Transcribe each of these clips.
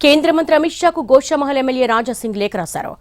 కేంద్ర మంత్రి అమిత్ షాకు గోషామహల్ ఎమ్మెల్యే రాజాసింగ్ లేఖ రాశారు.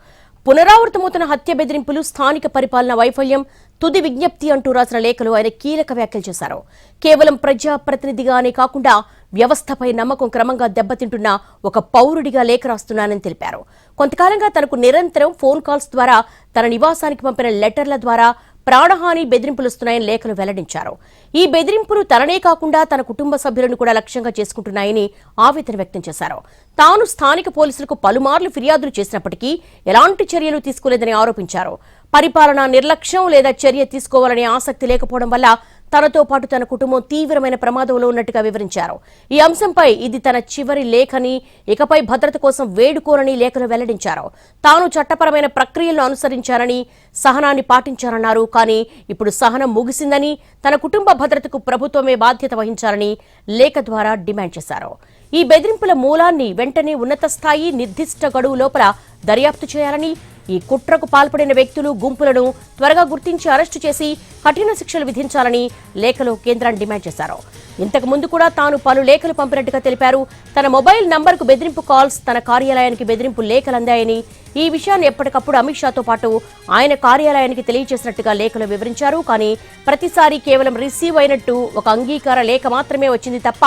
పునరావృతమవుతున్న హత్య బెదిరింపులు, స్థానిక పరిపాలన వైఫల్యం, తుది విజ్ఞప్తి అంటూ రాసిన లేఖలో ఆయన కీలక వ్యాఖ్యలు చేశారు. కేవలం ప్రజాప్రతినిధిగానే కాకుండా వ్యవస్థపై నమ్మకం క్రమంగా దెబ్బతింటున్న ఒక పౌరుడిగా లేఖ రాస్తున్నానని తెలిపారు. కొంతకాలంగా తనకు నిరంతరం ఫోన్ కాల్స్ ద్వారా, తన నివాసానికి పంపిన లెటర్ల ద్వారా ప్రాణహాని బెదిరింపులొస్తున్నాయని లేఖలు వెల్లడించారు. ఈ బెదిరింపులు తననే కాకుండా తన కుటుంబ సభ్యులను కూడా లక్ష్యంగా చేసుకుంటున్నాయని ఆవేదన వ్యక్తం చేశారు. తాను స్థానిక పోలీసులకు పలుమార్లు ఫిర్యాదులు చేసినప్పటికీ ఎలాంటి చర్యలు తీసుకోలేదని ఆరోపించారు. పరిపాలన నిర్లక్ష్యం లేదా చర్య తీసుకోవాలనే ఆసక్తి లేకపోవడం వల్ల తనతో పాటు తన కుటుంబం తీవ్రమైన ప్రమాదంలో ఉన్నట్టుగా వివరించారు. ఈ అంశంపై ఇది తన చివరి లేఖని, ఇకపై భద్రత కోసం వేడుకోరని లేఖలు వెల్లడించారు. తాను చట్టపరమైన ప్రక్రియలను అనుసరించారని, సహనాన్ని పాటించారన్నారు. కానీ ఇప్పుడు సహనం ముగిసిందని, తన కుటుంబ భద్రతకు ప్రభుత్వమే బాధ్యత వహించాలని లేఖ ద్వారా డిమాండ్ చేశారు. ఈ బెదిరింపుల మూలాన్ని వెంటనే ఉన్నత స్థాయి నిర్దిష్ట గడువు లోపల దర్యాప్తు చేయాలని, ఈ కుట్రకు పాల్పడిన వ్యక్తులు, గుంపులను త్వరగా గుర్తించి అరెస్టు చేసి కఠిన శిక్షలు విధించాలని లేఖలో కేంద్రాన్ని డిమాండ్ చేశారు. ఇంతకు ముందు కూడా తాను పలు లేఖలు పంపినట్టుగా తెలిపారు. తన మొబైల్ నంబర్కు బెదిరింపు కాల్స్, తన కార్యాలయానికి బెదిరింపు లేఖలు అందాయని, ఈ విషయాన్ని ఎప్పటికప్పుడు అమిత్ షాతో పాటు ఆయన కార్యాలయానికి తెలియజేసినట్టుగా లేఖలో వివరించారు. కానీ ప్రతిసారి కేవలం రిసీవ్ అయినట్టు ఒక అంగీకార లేఖ మాత్రమే వచ్చింది తప్ప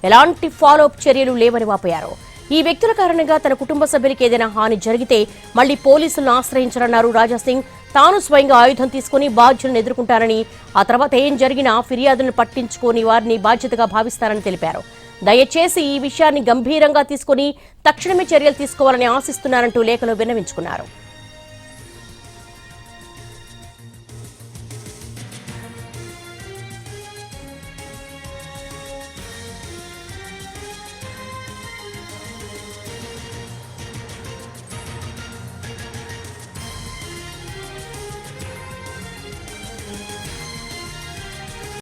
ఎలాంటి ఫాలోఅప్ చర్యలు లేవని వాపోయారు. ఈ వ్యక్తుల కారణంగా తన కుటుంబ సభ్యులకి ఏదైనా హాని జరిగితే మళ్లీ పోలీసులను ఆశ్రయించారన్నారు రాజాసింగ్. తాను స్వయంగా ఆయుధం తీసుకుని బాధ్యులను ఎదుర్కొంటారని, ఆ తర్వాత ఏం జరిగినా ఫిర్యాదులను పట్టించుకొని వారిని బాధ్యతగా భావిస్తారని తెలిపారు. దయచేసి ఈ విషయాన్ని గంభీరంగా తీసుకుని తక్షణమే చర్యలు తీసుకోవాలని ఆశిస్తున్నారంటూ లేఖలో విన్నవించుకున్నారు.